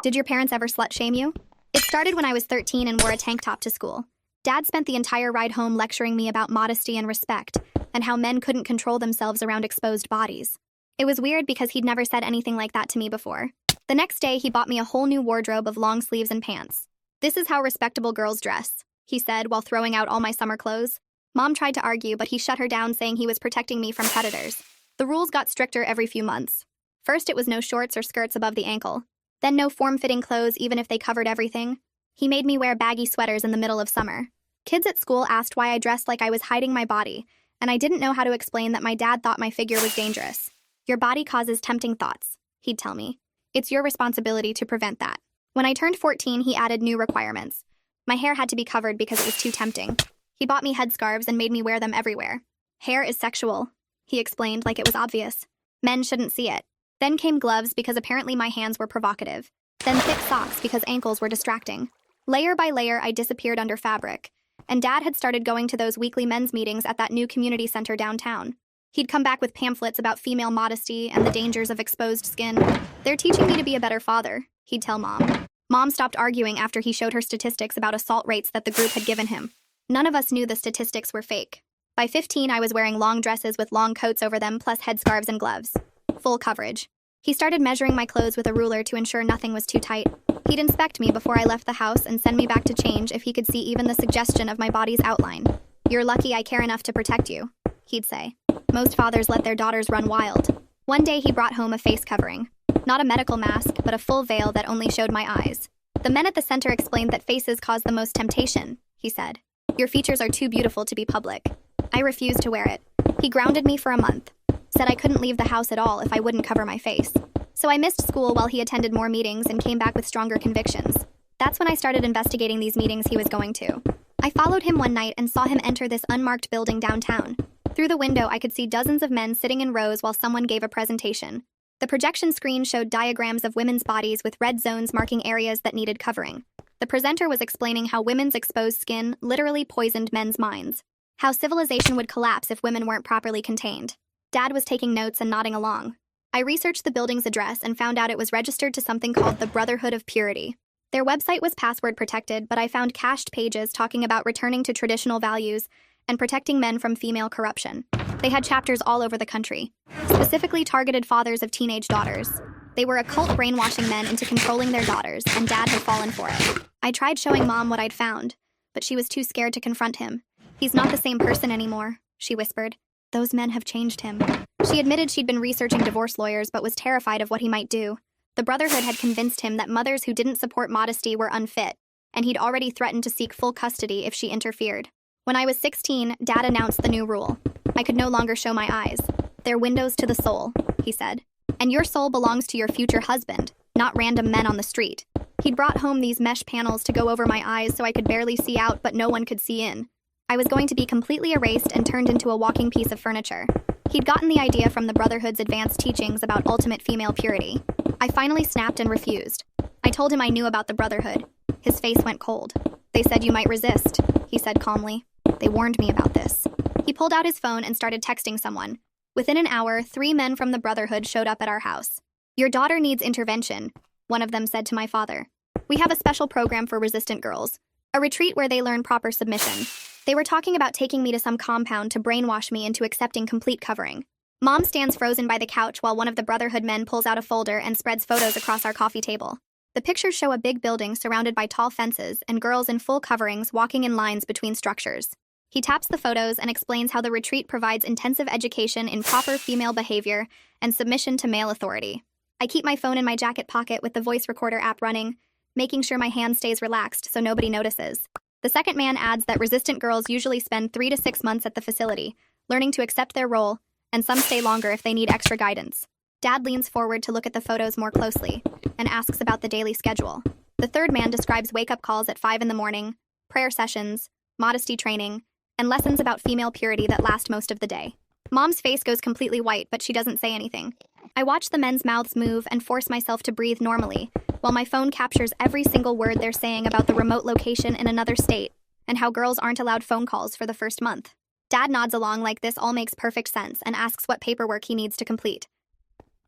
Did your parents ever slut shame you? It started when I was 13 and wore a tank top to school. Dad spent the entire ride home lecturing me about modesty and respect, and how men couldn't control themselves around exposed bodies. It was weird because he'd never said anything like that to me before. The next day, he bought me a whole new wardrobe of long sleeves and pants. "This is how respectable girls dress," he said while throwing out all my summer clothes. Mom tried to argue, but he shut her down, saying he was protecting me from predators. The rules got stricter every few months. First, it was no shorts or skirts above the ankle. Then no form-fitting clothes even if they covered everything. He made me wear baggy sweaters in the middle of summer. Kids at school asked why I dressed like I was hiding my body, and I didn't know how to explain that my dad thought my figure was dangerous. "Your body causes tempting thoughts," he'd tell me. "It's your responsibility to prevent that." When I turned 14, he added new requirements. My hair had to be covered because it was too tempting. He bought me headscarves and made me wear them everywhere. "Hair is sexual," he explained like it was obvious. "Men shouldn't see it." Then came gloves because apparently my hands were provocative. Then thick socks because ankles were distracting. Layer by layer, I disappeared under fabric. And Dad had started going to those weekly men's meetings at that new community center downtown. He'd come back with pamphlets about female modesty and the dangers of exposed skin. "They're teaching me to be a better father," he'd tell Mom. Mom stopped arguing after he showed her statistics about assault rates that the group had given him. None of us knew the statistics were fake. By 15, I was wearing long dresses with long coats over them, plus headscarves and gloves. Full coverage. He started measuring my clothes with a ruler to ensure nothing was too tight. He'd inspect me before I left the house and send me back to change if he could see even the suggestion of my body's outline. "You're lucky I care enough to protect you," he'd say. Most fathers let their daughters run wild. One day he brought home a face covering. Not a medical mask, but a full veil that only showed my eyes. "The men at the center explained that faces cause the most temptation," he said. "Your features are too beautiful to be public." I refused to wear it. He grounded me for a month. Said I couldn't leave the house at all if I wouldn't cover my face. So I missed school while he attended more meetings and came back with stronger convictions. That's when I started investigating these meetings he was going to. I followed him one night and saw him enter this unmarked building downtown. Through the window, I could see dozens of men sitting in rows while someone gave a presentation. The projection screen showed diagrams of women's bodies with red zones marking areas that needed covering. The presenter was explaining how women's exposed skin literally poisoned men's minds. How civilization would collapse if women weren't properly contained. Dad was taking notes and nodding along. I researched the building's address and found out it was registered to something called the Brotherhood of Purity. Their website was password protected, but I found cached pages talking about returning to traditional values and protecting men from female corruption. They had chapters all over the country, specifically targeted fathers of teenage daughters. They were a cult brainwashing men into controlling their daughters, and Dad had fallen for it. I tried showing Mom what I'd found, but she was too scared to confront him. "He's not the same person anymore," she whispered. "Those men have changed him." She admitted she'd been researching divorce lawyers but was terrified of what he might do. The Brotherhood had convinced him that mothers who didn't support modesty were unfit, and he'd already threatened to seek full custody if she interfered. When I was 16, Dad announced the new rule. I could no longer show my eyes. "They're windows to the soul," he said. "And your soul belongs to your future husband, not random men on the street." He'd brought home these mesh panels to go over my eyes so I could barely see out but no one could see in. I was going to be completely erased and turned into a walking piece of furniture. He'd gotten the idea from the Brotherhood's advanced teachings about ultimate female purity. I finally snapped and refused. I told him I knew about the Brotherhood. His face went cold. "They said you might resist," he said calmly. "They warned me about this." He pulled out his phone and started texting someone. Within an hour, 3 men from the Brotherhood showed up at our house. "Your daughter needs intervention," one of them said to my father. "We have a special program for resistant girls. A retreat where they learn proper submission." They were talking about taking me to some compound to brainwash me into accepting complete covering. Mom stands frozen by the couch while one of the Brotherhood men pulls out a folder and spreads photos across our coffee table. The pictures show a big building surrounded by tall fences and girls in full coverings walking in lines between structures. He taps the photos and explains how the retreat provides intensive education in proper female behavior and submission to male authority. I keep my phone in my jacket pocket with the voice recorder app running, making sure my hand stays relaxed so nobody notices. The second man adds that resistant girls usually spend 3 to 6 months at the facility, learning to accept their role, and some stay longer if they need extra guidance. Dad leans forward to look at the photos more closely and asks about the daily schedule. The third man describes wake-up calls at 5 in the morning, prayer sessions, modesty training, and lessons about female purity that last most of the day. Mom's face goes completely white, but she doesn't say anything. I watch the men's mouths move and force myself to breathe normally, while my phone captures every single word they're saying about the remote location in another state and how girls aren't allowed phone calls for the first month. Dad nods along like this all makes perfect sense and asks what paperwork he needs to complete.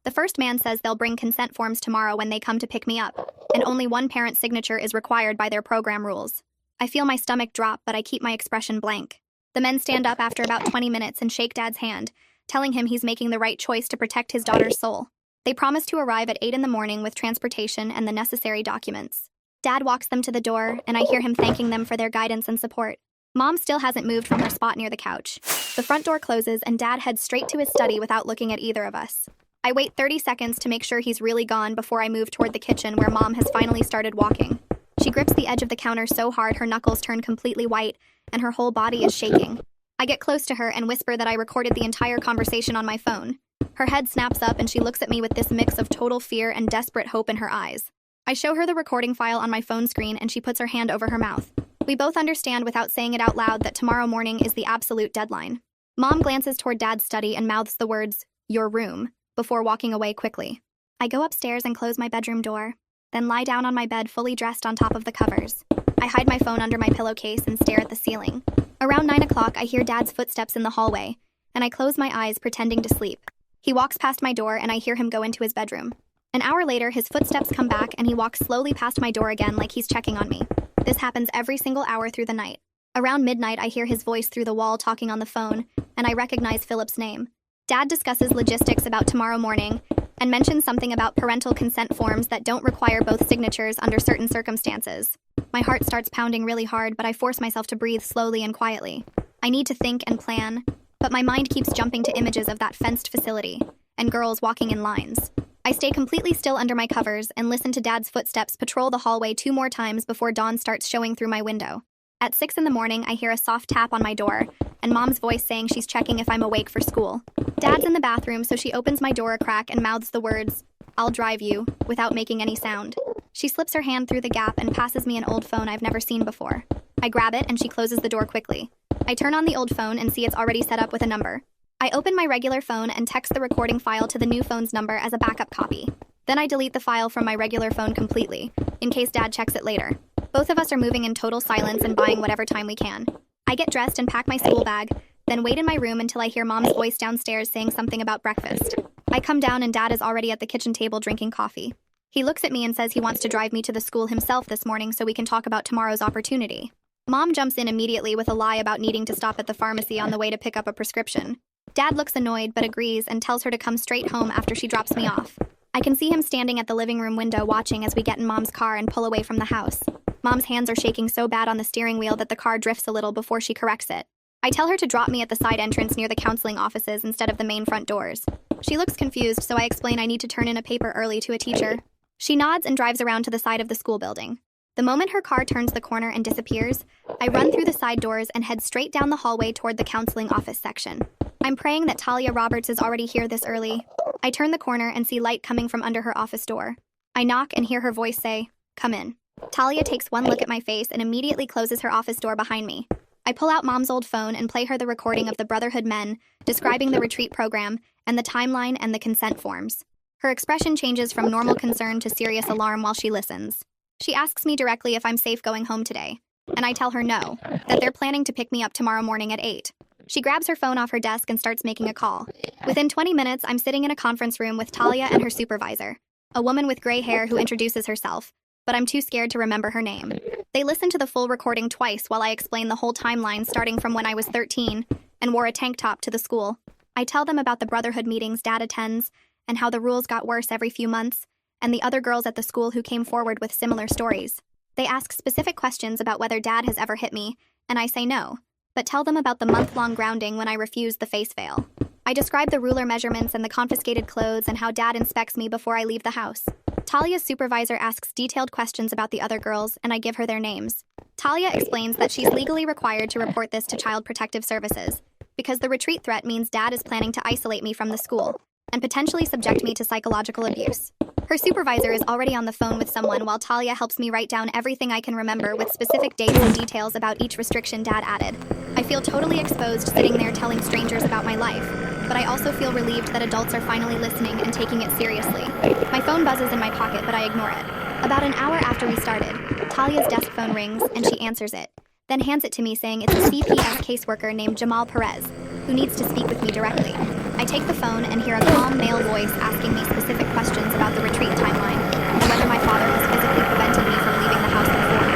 The first man says they'll bring consent forms tomorrow when they come to pick me up, and only one parent's signature is required by their program rules. I feel my stomach drop, but I keep my expression blank. The men stand up after about 20 minutes and shake Dad's hand, telling him he's making the right choice to protect his daughter's soul. They promise to arrive at 8 in the morning with transportation and the necessary documents. Dad walks them to the door, and I hear him thanking them for their guidance and support. Mom still hasn't moved from her spot near the couch. The front door closes, and Dad heads straight to his study without looking at either of us. I wait 30 seconds to make sure he's really gone before I move toward the kitchen where Mom has finally started walking. She grips the edge of the counter so hard her knuckles turn completely white, and her whole body is shaking. I get close to her and whisper that I recorded the entire conversation on my phone. Her head snaps up and she looks at me with this mix of total fear and desperate hope in her eyes. I show her the recording file on my phone screen and she puts her hand over her mouth. We both understand without saying it out loud that tomorrow morning is the absolute deadline. Mom glances toward Dad's study and mouths the words, "Your room," before walking away quickly. I go upstairs and close my bedroom door, then lie down on my bed fully dressed on top of the covers. I hide my phone under my pillowcase and stare at the ceiling. Around 9 o'clock, I hear Dad's footsteps in the hallway, and I close my eyes pretending to sleep. He walks past my door and I hear him go into his bedroom. An hour later, his footsteps come back and he walks slowly past my door again like he's checking on me. This happens every single hour through the night. Around midnight, I hear his voice through the wall talking on the phone, and I recognize Philip's name. Dad discusses logistics about tomorrow morning and mentions something about parental consent forms that don't require both signatures under certain circumstances. My heart starts pounding really hard, but I force myself to breathe slowly and quietly. I need to think and plan, but my mind keeps jumping to images of that fenced facility and girls walking in lines. I stay completely still under my covers and listen to Dad's footsteps patrol the hallway 2 more times before dawn starts showing through my window. At 6 in the morning, I hear a soft tap on my door and Mom's voice saying she's checking if I'm awake for school. Dad's in the bathroom, so she opens my door a crack and mouths the words, "I'll drive you," without making any sound. She slips her hand through the gap and passes me an old phone I've never seen before. I grab it and she closes the door quickly. I turn on the old phone and see it's already set up with a number. I open my regular phone and text the recording file to the new phone's number as a backup copy. Then I delete the file from my regular phone completely, in case Dad checks it later. Both of us are moving in total silence and buying whatever time we can. I get dressed and pack my school bag, then wait in my room until I hear Mom's voice downstairs saying something about breakfast. I come down and Dad is already at the kitchen table drinking coffee. He looks at me and says he wants to drive me to the school himself this morning so we can talk about tomorrow's opportunity. Mom jumps in immediately with a lie about needing to stop at the pharmacy on the way to pick up a prescription. Dad looks annoyed but agrees and tells her to come straight home after she drops me off. I can see him standing at the living room window watching as we get in Mom's car and pull away from the house. Mom's hands are shaking so bad on the steering wheel that the car drifts a little before she corrects it. I tell her to drop me at the side entrance near the counseling offices instead of the main front doors. She looks confused, so I explain I need to turn in a paper early to a teacher. She nods and drives around to the side of the school building. The moment her car turns the corner and disappears, I run through the side doors and head straight down the hallway toward the counseling office section. I'm praying that Talia Roberts is already here this early. I turn the corner and see light coming from under her office door. I knock and hear her voice say, "Come in." Talia takes one look at my face and immediately closes her office door behind me. I pull out Mom's old phone and play her the recording of the Brotherhood men, describing the retreat program and the timeline and the consent forms. Her expression changes from normal concern to serious alarm while she listens. She asks me directly if I'm safe going home today, and I tell her no, that they're planning to pick me up tomorrow morning at 8. She grabs her phone off her desk and starts making a call. Within 20 minutes, I'm sitting in a conference room with Talia and her supervisor, a woman with gray hair who introduces herself, but I'm too scared to remember her name. They listen to the full recording twice while I explain the whole timeline starting from when I was 13 and wore a tank top to the school. I tell them about the Brotherhood meetings Dad attends and how the rules got worse every few months, and the other girls at the school who came forward with similar stories. They ask specific questions about whether Dad has ever hit me, and I say no, but tell them about the month-long grounding when I refused the face veil. I describe the ruler measurements and the confiscated clothes and how Dad inspects me before I leave the house. Talia's supervisor asks detailed questions about the other girls, and I give her their names. Talia explains that she's legally required to report this to Child Protective Services, because the retreat threat means Dad is planning to isolate me from the school and potentially subject me to psychological abuse. Her supervisor is already on the phone with someone while Talia helps me write down everything I can remember with specific dates and details about each restriction Dad added. I feel totally exposed sitting there telling strangers about my life, but I also feel relieved that adults are finally listening and taking it seriously. My phone buzzes in my pocket, but I ignore it. About an hour after we started, Talia's desk phone rings and she answers it, then hands it to me saying it's a CPS caseworker named Jamal Perez, who needs to speak with me directly. I take the phone and hear a calm male voice asking me specific questions about the retreat timeline and whether my father has physically prevented me from leaving the house before.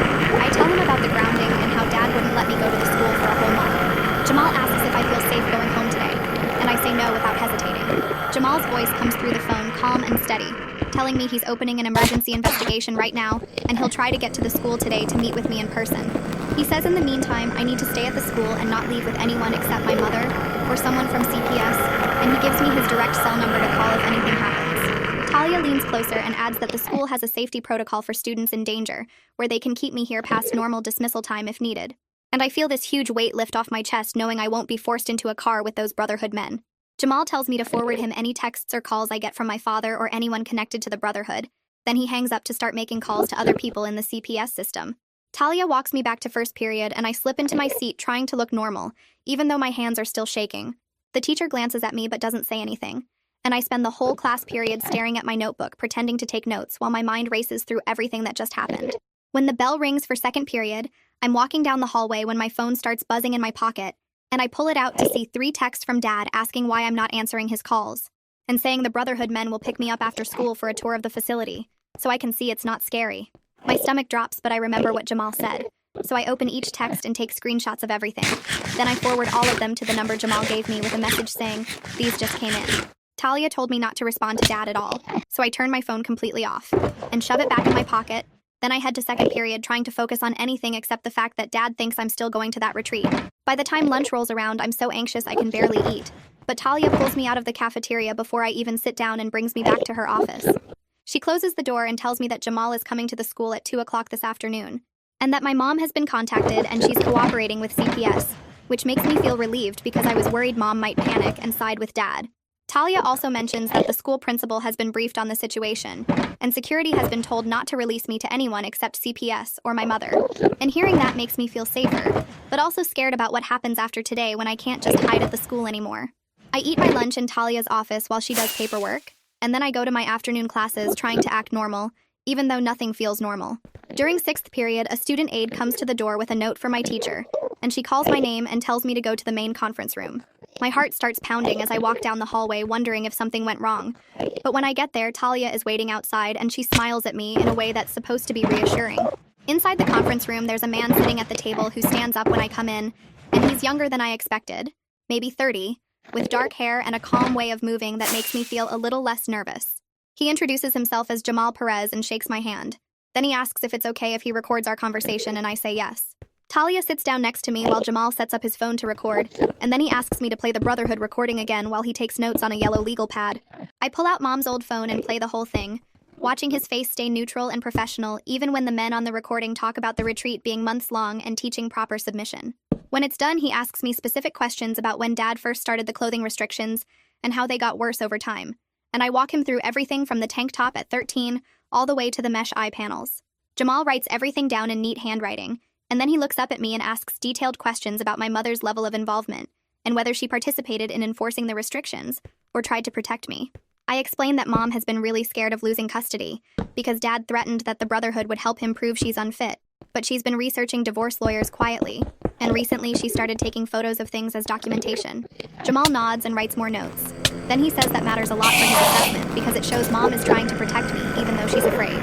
I tell him about the grounding and how Dad wouldn't let me go to the school for a whole month. Jamal asks if I feel safe going home today, and I say no without hesitating. Jamal's voice comes through the phone calm and steady, telling me he's opening an emergency investigation right now, and he'll try to get to the school today to meet with me in person. He says in the meantime, I need to stay at the school and not leave with anyone except my mother or someone from CPS, and he gives me his direct cell number to call if anything happens. Talia leans closer and adds that the school has a safety protocol for students in danger, where they can keep me here past normal dismissal time if needed. And I feel this huge weight lift off my chest knowing I won't be forced into a car with those Brotherhood men. Jamal tells me to forward him any texts or calls I get from my father or anyone connected to the Brotherhood. Then he hangs up to start making calls to other people in the CPS system. Talia walks me back to first period and I slip into my seat trying to look normal, even though my hands are still shaking. The teacher glances at me but doesn't say anything, and I spend the whole class period staring at my notebook pretending to take notes while my mind races through everything that just happened. When the bell rings for second period, I'm walking down the hallway when my phone starts buzzing in my pocket, and I pull it out to see 3 texts from Dad asking why I'm not answering his calls, and saying the Brotherhood men will pick me up after school for a tour of the facility, so I can see it's not scary. My stomach drops, but I remember what Jamal said, so I open each text and take screenshots of everything. Then I forward all of them to the number Jamal gave me with a message saying, "These just came in." Talia told me not to respond to Dad at all, so I turn my phone completely off and shove it back in my pocket. Then I head to second period trying to focus on anything except the fact that Dad thinks I'm still going to that retreat. By the time lunch rolls around, I'm so anxious I can barely eat, but Talia pulls me out of the cafeteria before I even sit down and brings me back to her office. She closes the door and tells me that Jamal is coming to the school at 2 o'clock this afternoon, and that my mom has been contacted and she's cooperating with CPS, which makes me feel relieved because I was worried Mom might panic and side with Dad. Talia also mentions that the school principal has been briefed on the situation, and security has been told not to release me to anyone except CPS or my mother. And hearing that makes me feel safer, but also scared about what happens after today when I can't just hide at the school anymore. I eat my lunch in Talia's office while she does paperwork, and then I go to my afternoon classes trying to act normal, even though nothing feels normal. During 6th period, a student aide comes to the door with a note for my teacher, and she calls my name and tells me to go to the main conference room. My heart starts pounding as I walk down the hallway wondering if something went wrong. But when I get there, Talia is waiting outside and she smiles at me in a way that's supposed to be reassuring. Inside the conference room, there's a man sitting at the table who stands up when I come in, and he's younger than I expected, maybe 30, with dark hair and a calm way of moving that makes me feel a little less nervous. He introduces himself as Jamal Perez and shakes my hand. Then he asks if it's okay if he records our conversation, and I say yes. Talia sits down next to me while Jamal sets up his phone to record, and then he asks me to play the Brotherhood recording again while he takes notes on a yellow legal pad. I pull out Mom's old phone and play the whole thing, watching his face stay neutral and professional even when the men on the recording talk about the retreat being months long and teaching proper submission. When it's done, he asks me specific questions about when Dad first started the clothing restrictions and how they got worse over time, and I walk him through everything from the tank top at 13 all the way to the mesh eye panels. Jamal writes everything down in neat handwriting, and then he looks up at me and asks detailed questions about my mother's level of involvement and whether she participated in enforcing the restrictions or tried to protect me. I explain that Mom has been really scared of losing custody because Dad threatened that the Brotherhood would help him prove she's unfit, but she's been researching divorce lawyers quietly, and recently she started taking photos of things as documentation. Jamal nods and writes more notes. Then he says that matters a lot for his assessment because it shows Mom is trying to protect me even though she's afraid.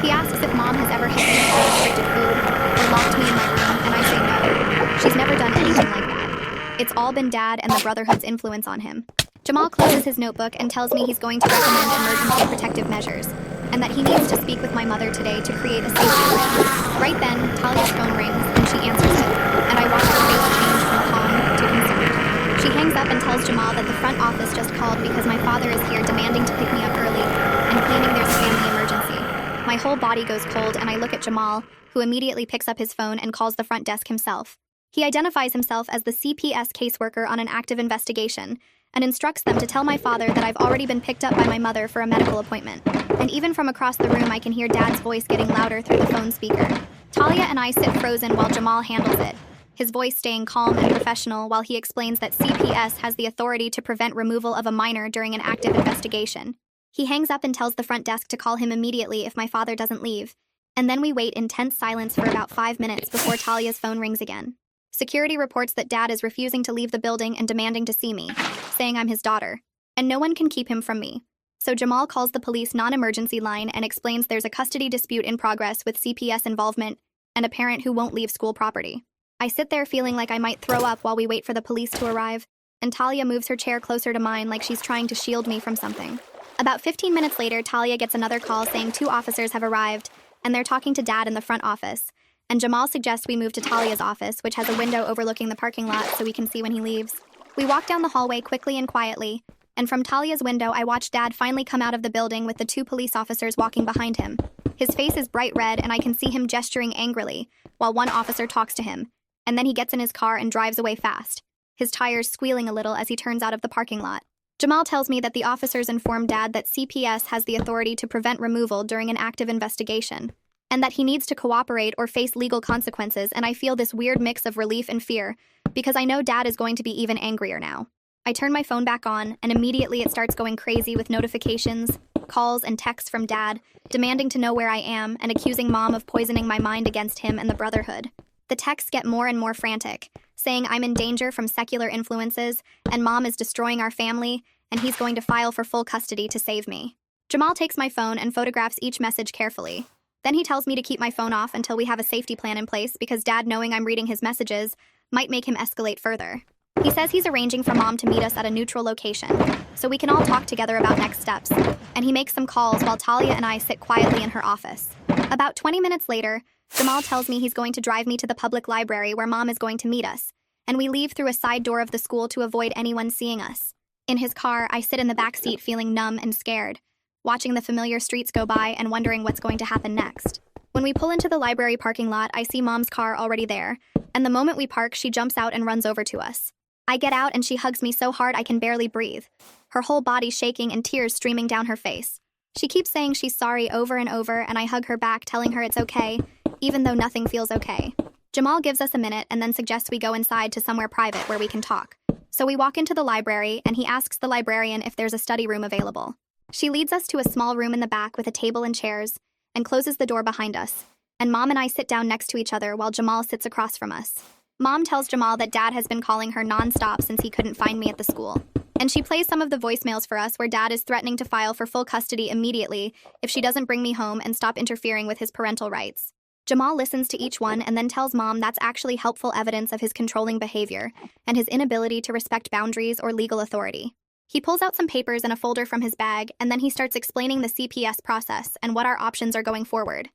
He asks if Mom has ever hit me for restricted food or locked me in my room, and I say no. She's never done anything like that. It's all been Dad and the Brotherhood's influence on him. Jamal closes his notebook and tells me he's going to recommend emergency protective measures, and that he needs to speak with my mother today to create a safety plan. Right then, Talia's phone rings and she answers it, and I watch her face change from calm to concerned. She hangs up and tells Jamal that the front office just called because my father is here demanding to pick me up early and claiming there's a family emergency. My whole body goes cold and I look at Jamal, who immediately picks up his phone and calls the front desk himself. He identifies himself as the CPS caseworker on an active investigation and instructs them to tell my father that I've already been picked up by my mother for a medical appointment. And even from across the room, I can hear Dad's voice getting louder through the phone speaker. Talia and I sit frozen while Jamal handles it, his voice staying calm and professional while he explains that CPS has the authority to prevent removal of a minor during an active investigation. He hangs up and tells the front desk to call him immediately if my father doesn't leave, and then we wait in tense silence for about 5 minutes before Talia's phone rings again. Security reports that Dad is refusing to leave the building and demanding to see me, saying I'm his daughter, and no one can keep him from me. So Jamal calls the police non-emergency line and explains there's a custody dispute in progress with CPS involvement and a parent who won't leave school property. I sit there feeling like I might throw up while we wait for the police to arrive, and Talia moves her chair closer to mine like she's trying to shield me from something. About 15 minutes later, Talia gets another call saying 2 officers have arrived, and they're talking to Dad in the front office. And Jamal suggests we move to Talia's office, which has a window overlooking the parking lot so we can see when he leaves. We walk down the hallway quickly and quietly, and from Talia's window, I watch Dad finally come out of the building with the 2 police officers walking behind him. His face is bright red, and I can see him gesturing angrily, while one officer talks to him, and then he gets in his car and drives away fast, his tires squealing a little as he turns out of the parking lot. Jamal tells me that the officers informed Dad that CPS has the authority to prevent removal during an active investigation, and that he needs to cooperate or face legal consequences, and I feel this weird mix of relief and fear, because I know Dad is going to be even angrier now. I turn my phone back on, and immediately it starts going crazy with notifications, calls, and texts from Dad, demanding to know where I am and accusing Mom of poisoning my mind against him and the Brotherhood. The texts get more and more frantic, saying I'm in danger from secular influences, and Mom is destroying our family, and he's going to file for full custody to save me. Jamal takes my phone and photographs each message carefully. Then he tells me to keep my phone off until we have a safety plan in place because Dad, knowing I'm reading his messages, might make him escalate further. He says he's arranging for Mom to meet us at a neutral location, so we can all talk together about next steps, and he makes some calls while Talia and I sit quietly in her office. About 20 minutes later, Jamal tells me he's going to drive me to the public library where Mom is going to meet us, and we leave through a side door of the school to avoid anyone seeing us. In his car, I sit in the back seat feeling numb and scared, watching the familiar streets go by and wondering what's going to happen next. When we pull into the library parking lot, I see Mom's car already there, and the moment we park, she jumps out and runs over to us. I get out and she hugs me so hard I can barely breathe, her whole body shaking and tears streaming down her face. She keeps saying she's sorry over and over, and I hug her back, telling her it's okay, even though nothing feels okay. Jamal gives us a minute and then suggests we go inside to somewhere private where we can talk. So we walk into the library, and he asks the librarian if there's a study room available. She leads us to a small room in the back with a table and chairs, and closes the door behind us, and Mom and I sit down next to each other while Jamal sits across from us. Mom tells Jamal that Dad has been calling her non-stop since he couldn't find me at the school, and she plays some of the voicemails for us where Dad is threatening to file for full custody immediately if she doesn't bring me home and stop interfering with his parental rights. Jamal listens to each one and then tells Mom that's actually helpful evidence of his controlling behavior and his inability to respect boundaries or legal authority. He pulls out some papers and a folder from his bag, and then he starts explaining the CPS process and what our options are going forward.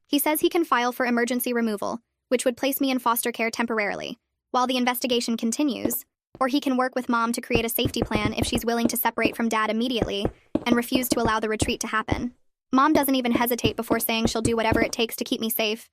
He says he can file for emergency removal, which would place me in foster care temporarily, while the investigation continues, or he can work with Mom to create a safety plan if she's willing to separate from Dad immediately and refuse to allow the retreat to happen. Mom doesn't even hesitate before saying she'll do whatever it takes to keep me safe,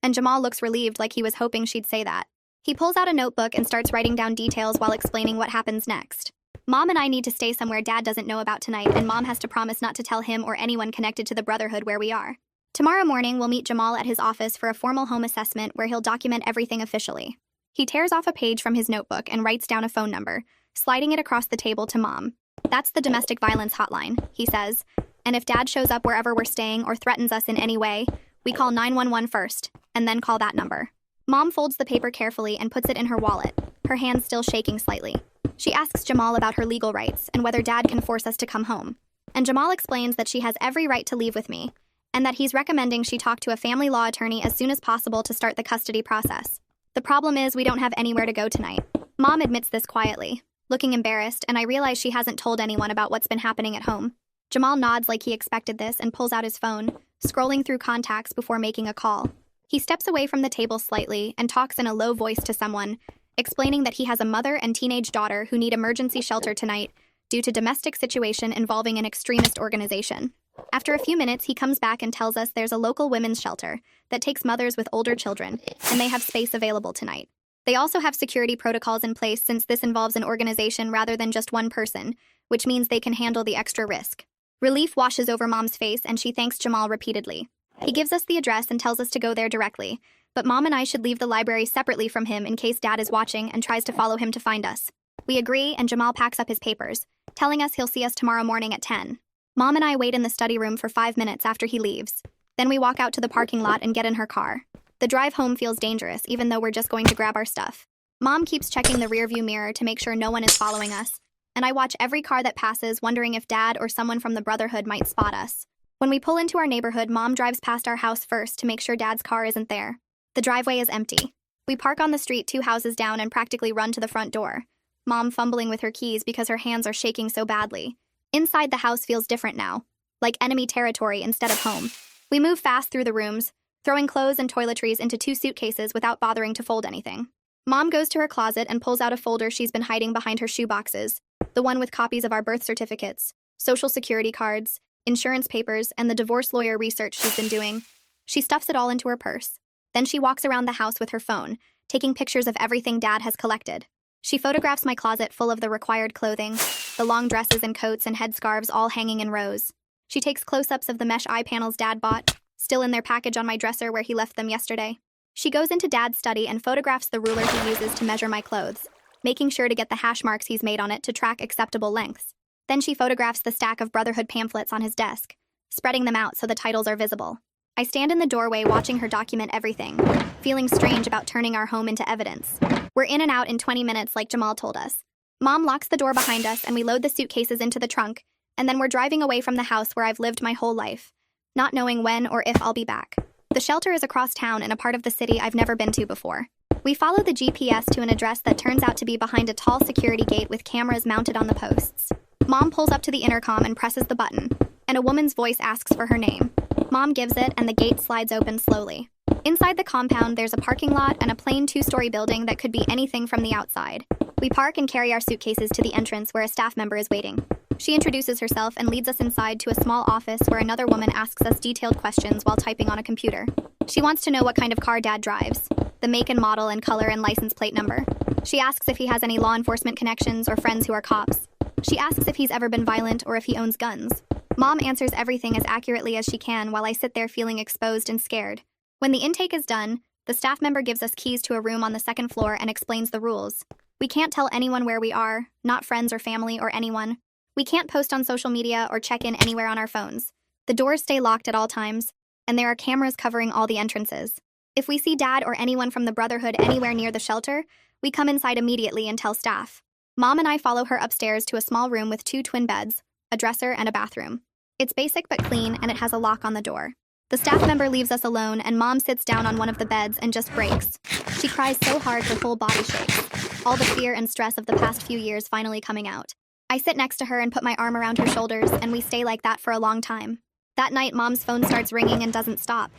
and Jamal looks relieved like he was hoping she'd say that. He pulls out a notebook and starts writing down details while explaining what happens next. Mom and I need to stay somewhere Dad doesn't know about tonight, and Mom has to promise not to tell him or anyone connected to the Brotherhood where we are. Tomorrow morning, we'll meet Jamal at his office for a formal home assessment where he'll document everything officially. He tears off a page from his notebook and writes down a phone number, sliding it across the table to Mom. That's the domestic violence hotline, he says, and if Dad shows up wherever we're staying or threatens us in any way, we call 911 first, and then call that number. Mom folds the paper carefully and puts it in her wallet, her hands still shaking slightly. She asks Jamal about her legal rights and whether Dad can force us to come home. And Jamal explains that she has every right to leave with me, and that he's recommending she talk to a family law attorney as soon as possible to start the custody process. The problem is we don't have anywhere to go tonight. Mom admits this quietly, looking embarrassed, and I realize she hasn't told anyone about what's been happening at home. Jamal nods like he expected this and pulls out his phone, scrolling through contacts before making a call. He steps away from the table slightly and talks in a low voice to someone, explaining that he has a mother and teenage daughter who need emergency shelter tonight due to domestic situation involving an extremist organization. After a few minutes, he comes back and tells us there's a local women's shelter that takes mothers with older children, and they have space available tonight. They also have security protocols in place since this involves an organization rather than just one person, which means they can handle the extra risk. Relief washes over Mom's face, and she thanks Jamal repeatedly. He gives us the address and tells us to go there directly, but Mom and I should leave the library separately from him in case Dad is watching and tries to follow him to find us. We agree, and Jamal packs up his papers, telling us he'll see us tomorrow morning at 10. Mom and I wait in the study room for 5 minutes after he leaves. Then we walk out to the parking lot and get in her car. The drive home feels dangerous, even though we're just going to grab our stuff. Mom keeps checking the rearview mirror to make sure no one is following us, and I watch every car that passes, wondering if Dad or someone from the Brotherhood might spot us. When we pull into our neighborhood, Mom drives past our house first to make sure Dad's car isn't there. The driveway is empty. We park on the street 2 houses down and practically run to the front door, Mom fumbling with her keys because her hands are shaking so badly. Inside the house feels different now, like enemy territory instead of home. We move fast through the rooms, throwing clothes and toiletries into 2 suitcases without bothering to fold anything. Mom goes to her closet and pulls out a folder she's been hiding behind her shoe boxes, the one with copies of our birth certificates, social security cards, insurance papers, and the divorce lawyer research she's been doing. She stuffs it all into her purse. Then she walks around the house with her phone, taking pictures of everything Dad has collected. She photographs my closet full of the required clothing, the long dresses and coats and headscarves all hanging in rows. She takes close-ups of the mesh eye panels Dad bought, still in their package on my dresser where he left them yesterday. She goes into Dad's study and photographs the ruler he uses to measure my clothes, making sure to get the hash marks he's made on it to track acceptable lengths. Then she photographs the stack of Brotherhood pamphlets on his desk, spreading them out so the titles are visible. I stand in the doorway watching her document everything, feeling strange about turning our home into evidence. We're in and out in 20 minutes like Jamal told us. Mom locks the door behind us and we load the suitcases into the trunk, and then we're driving away from the house where I've lived my whole life, not knowing when or if I'll be back. The shelter is across town in a part of the city I've never been to before. We follow the GPS to an address that turns out to be behind a tall security gate with cameras mounted on the posts. Mom pulls up to the intercom and presses the button, and a woman's voice asks for her name. Mom gives it, and the gate slides open slowly. Inside the compound, there's a parking lot and a plain 2-story building that could be anything from the outside. We park and carry our suitcases to the entrance where a staff member is waiting. She introduces herself and leads us inside to a small office where another woman asks us detailed questions while typing on a computer. She wants to know what kind of car Dad drives, the make and model and color and license plate number. She asks if he has any law enforcement connections or friends who are cops. She asks if he's ever been violent or if he owns guns. Mom answers everything as accurately as she can while I sit there feeling exposed and scared. When the intake is done, the staff member gives us keys to a room on the 2nd floor and explains the rules. We can't tell anyone where we are, not friends or family or anyone. We can't post on social media or check in anywhere on our phones. The doors stay locked at all times, and there are cameras covering all the entrances. If we see Dad or anyone from the Brotherhood anywhere near the shelter, we come inside immediately and tell staff. Mom and I follow her upstairs to a small room with 2 twin beds, a dresser, and a bathroom. It's basic but clean, and it has a lock on the door. The staff member leaves us alone, and Mom sits down on one of the beds and just breaks. She cries so hard her whole body shakes, all the fear and stress of the past few years finally coming out. I sit next to her and put my arm around her shoulders, and we stay like that for a long time. That night, Mom's phone starts ringing and doesn't stop.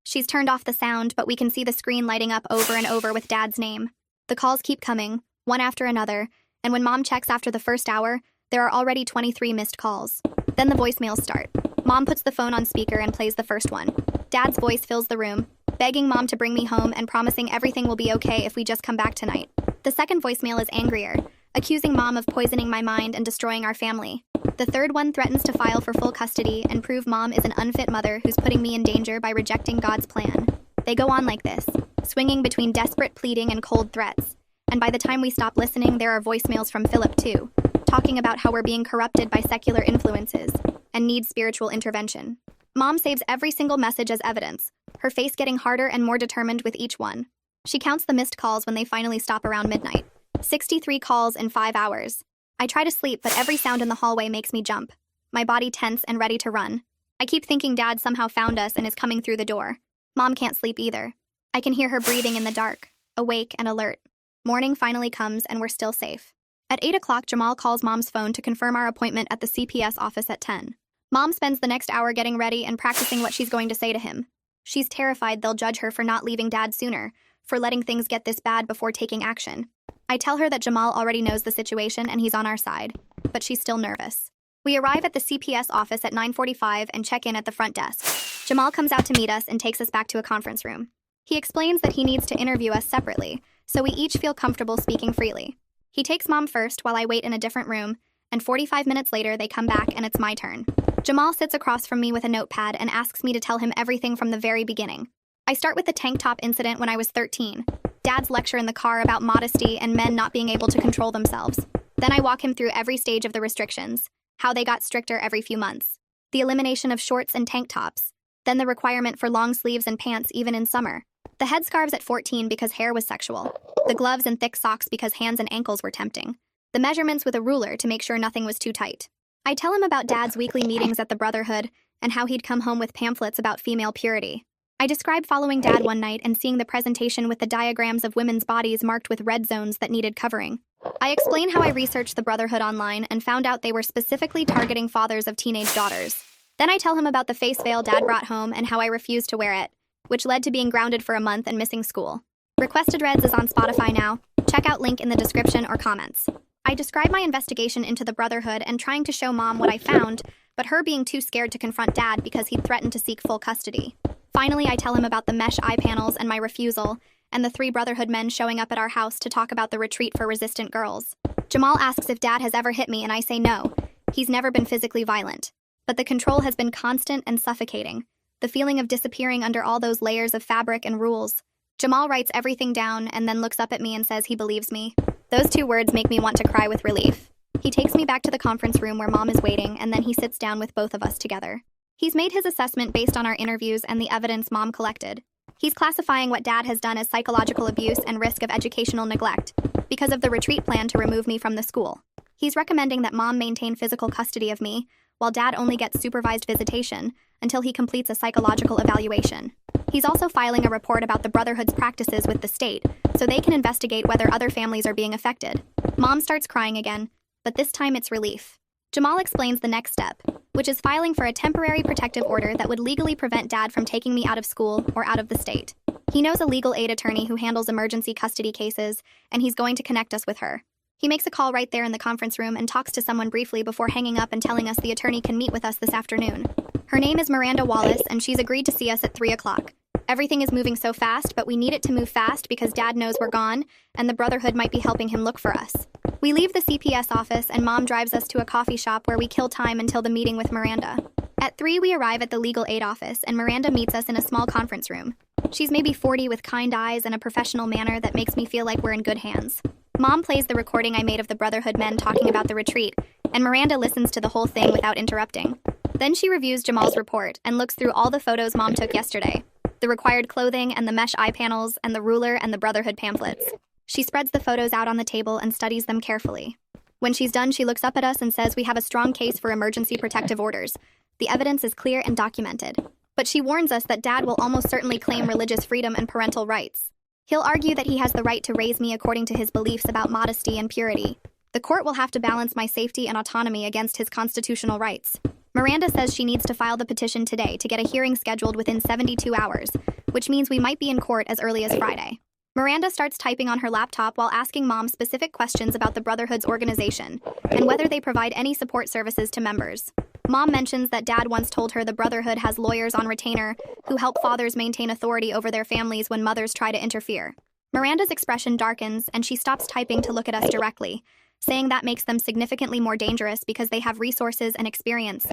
She's turned off the sound, but we can see the screen lighting up over and over with Dad's name. The calls keep coming, one after another, and when Mom checks after the first hour, there are already 23 missed calls. Then the voicemails start. Mom puts the phone on speaker and plays the first one. Dad's voice fills the room, begging Mom to bring me home and promising everything will be okay if we just come back tonight. The second voicemail is angrier, accusing Mom of poisoning my mind and destroying our family. The third one threatens to file for full custody and prove Mom is an unfit mother who's putting me in danger by rejecting God's plan. They go on like this, swinging between desperate pleading and cold threats. And by the time we stop listening, there are voicemails from Philip too, talking about how we're being corrupted by secular influences and need spiritual intervention. Mom saves every single message as evidence, her face getting harder and more determined with each one. She counts the missed calls when they finally stop around midnight. 63 calls in 5 hours. I try to sleep, but every sound in the hallway makes me jump, my body tense and ready to run. I keep thinking Dad somehow found us and is coming through the door. Mom can't sleep either. I can hear her breathing in the dark, awake and alert. Morning finally comes and we're still safe. At 8 o'clock, Jamal calls Mom's phone to confirm our appointment at the CPS office at 10. Mom spends the next hour getting ready and practicing what she's going to say to him. She's terrified they'll judge her for not leaving Dad sooner, for letting things get this bad before taking action. I tell her that Jamal already knows the situation and he's on our side, but she's still nervous. We arrive at the CPS office at 9:45 and check in at the front desk. Jamal comes out to meet us and takes us back to a conference room. He explains that he needs to interview us separately, so we each feel comfortable speaking freely. He takes Mom first while I wait in a different room, and 45 minutes later they come back and it's my turn. Jamal sits across from me with a notepad and asks me to tell him everything from the very beginning. I start with the tank top incident when I was 13, Dad's lecture in the car about modesty and men not being able to control themselves. Then I walk him through every stage of the restrictions, how they got stricter every few months, the elimination of shorts and tank tops, then the requirement for long sleeves and pants even in summer. The headscarves at 14 because hair was sexual. The gloves and thick socks because hands and ankles were tempting. The measurements with a ruler to make sure nothing was too tight. I tell him about Dad's weekly meetings at the Brotherhood and how he'd come home with pamphlets about female purity. I describe following Dad one night and seeing the presentation with the diagrams of women's bodies marked with red zones that needed covering. I explain how I researched the Brotherhood online and found out they were specifically targeting fathers of teenage daughters. Then I tell him about the face veil Dad brought home and how I refused to wear it, which led to being grounded for a month and missing school. Requested Reds is on Spotify now. Check out link in the description or comments. I describe my investigation into the Brotherhood and trying to show Mom what I found, but her being too scared to confront Dad because he'd threatened to seek full custody. Finally, I tell him about the mesh eye panels and my refusal, and the 3 Brotherhood men showing up at our house to talk about the retreat for resistant girls. Jamal asks if Dad has ever hit me, and I say no. He's never been physically violent. But the control has been constant and suffocating. The feeling of disappearing under all those layers of fabric and rules. Jamal writes everything down and then looks up at me and says he believes me. Those 2 words make me want to cry with relief. He takes me back to the conference room where Mom is waiting, and then he sits down with both of us together. He's made his assessment based on our interviews and the evidence Mom collected. He's classifying what Dad has done as psychological abuse and risk of educational neglect because of the retreat plan to remove me from the school. He's recommending that Mom maintain physical custody of me, while Dad only gets supervised visitation until he completes a psychological evaluation. He's also filing a report about the Brotherhood's practices with the state, so they can investigate whether other families are being affected. Mom starts crying again, but this time it's relief. Jamal explains the next step, which is filing for a temporary protective order that would legally prevent Dad from taking me out of school or out of the state. He knows a legal aid attorney who handles emergency custody cases, and he's going to connect us with her. He makes a call right there in the conference room and talks to someone briefly before hanging up and telling us the attorney can meet with us this afternoon. Her name is Miranda Wallace, and she's agreed to see us at 3 o'clock. Everything is moving so fast, but we need it to move fast because Dad knows we're gone, and the Brotherhood might be helping him look for us. We leave the CPS office, and Mom drives us to a coffee shop where we kill time until the meeting with Miranda. At 3, we arrive at the legal aid office, and Miranda meets us in a small conference room. She's maybe 40 with kind eyes and a professional manner that makes me feel like we're in good hands. Mom plays the recording I made of the Brotherhood men talking about the retreat, and Miranda listens to the whole thing without interrupting. Then she reviews Jamal's report and looks through all the photos Mom took yesterday, the required clothing and the mesh eye panels and the ruler and the Brotherhood pamphlets. She spreads the photos out on the table and studies them carefully. When she's done, she looks up at us and says we have a strong case for emergency protective orders. The evidence is clear and documented. But she warns us that Dad will almost certainly claim religious freedom and parental rights. He'll argue that he has the right to raise me according to his beliefs about modesty and purity. The court will have to balance my safety and autonomy against his constitutional rights. Miranda says she needs to file the petition today to get a hearing scheduled within 72 hours, which means we might be in court as early as Friday. Miranda starts typing on her laptop while asking Mom specific questions about the Brotherhood's organization and whether they provide any support services to members. Mom mentions that Dad once told her the Brotherhood has lawyers on retainer who help fathers maintain authority over their families when mothers try to interfere. Miranda's expression darkens and she stops typing to look at us directly, saying that makes them significantly more dangerous because they have resources and experience,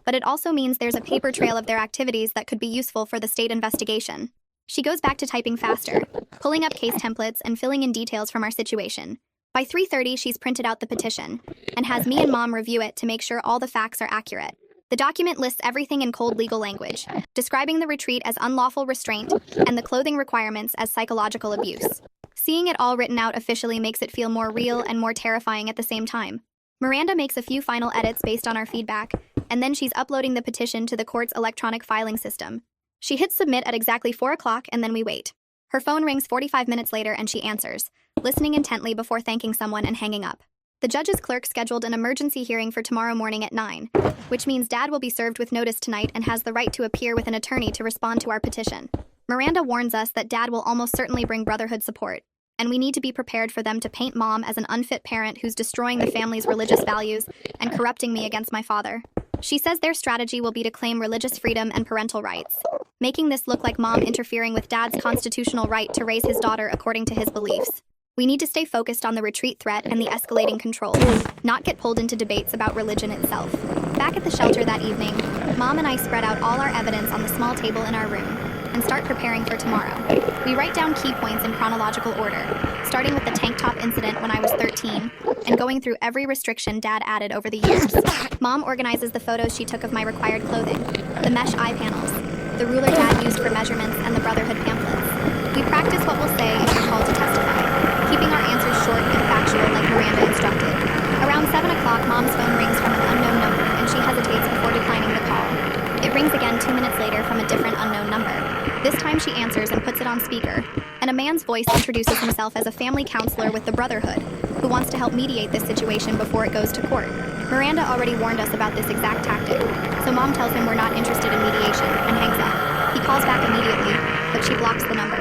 but it also means there's a paper trail of their activities that could be useful for the state investigation. She goes back to typing faster, pulling up case templates and filling in details from our situation. By 3:30, she's printed out the petition and has me and Mom review it to make sure all the facts are accurate. The document lists everything in cold legal language, describing the retreat as unlawful restraint and the clothing requirements as psychological abuse. Seeing it all written out officially makes it feel more real and more terrifying at the same time. Miranda makes a few final edits based on our feedback, and then she's uploading the petition to the court's electronic filing system. She hits submit at exactly 4 o'clock, and then we wait. Her phone rings 45 minutes later and she answers, listening intently before thanking someone and hanging up. The judge's clerk scheduled an emergency hearing for tomorrow morning at 9, which means Dad will be served with notice tonight and has the right to appear with an attorney to respond to our petition. Miranda warns us that Dad will almost certainly bring Brotherhood support, and we need to be prepared for them to paint Mom as an unfit parent who's destroying the family's religious values and corrupting me against my father. She says their strategy will be to claim religious freedom and parental rights, making this look like Mom interfering with Dad's constitutional right to raise his daughter according to his beliefs. We need to stay focused on the retreat threat and the escalating control, not get pulled into debates about religion itself. Back at the shelter that evening, Mom and I spread out all our evidence on the small table in our room and start preparing for tomorrow. We write down key points in chronological order, starting with the tank top incident when I was 13 and going through every restriction Dad added over the years. Mom organizes the photos she took of my required clothing, the mesh eye panels, the ruler Dad used for measurements, and the Brotherhood pamphlets. We practice what we'll say if we're called to testify, keeping our answers short and factual like Miranda instructed. Around 7 o'clock, Mom's phone rings from an unknown number, and she hesitates before declining the call. It rings again 2 minutes later from a different unknown number. This time she answers and puts it on speaker, and a man's voice introduces himself as a family counselor with the Brotherhood, who wants to help mediate this situation before it goes to court. Miranda already warned us about this exact tactic, so Mom tells him we're not interested in mediation and hangs up. He calls back immediately, but she blocks the number.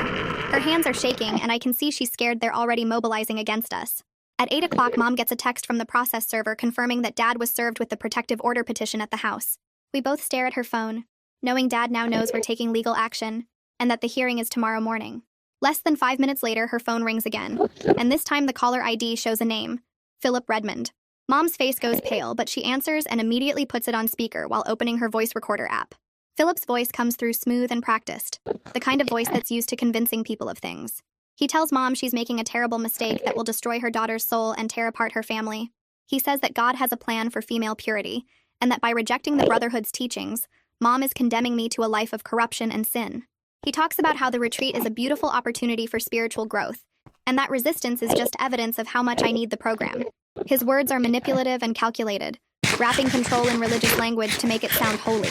Her hands are shaking, and I can see she's scared they're already mobilizing against us. At 8 o'clock, Mom gets a text from the process server confirming that Dad was served with the protective order petition at the house. We both stare at her phone, knowing Dad now knows we're taking legal action, and that the hearing is tomorrow morning. Less than 5 minutes later, her phone rings again, and this time the caller ID shows a name, Philip Redmond. Mom's face goes pale, but she answers and immediately puts it on speaker while opening her voice recorder app. Philip's voice comes through smooth and practiced, the kind of voice that's used to convincing people of things. He tells Mom she's making a terrible mistake that will destroy her daughter's soul and tear apart her family. He says that God has a plan for female purity, and that by rejecting the Brotherhood's teachings, Mom is condemning me to a life of corruption and sin. He talks about how the retreat is a beautiful opportunity for spiritual growth, and that resistance is just evidence of how much I need the program. His words are manipulative and calculated, wrapping control in religious language to make it sound holy.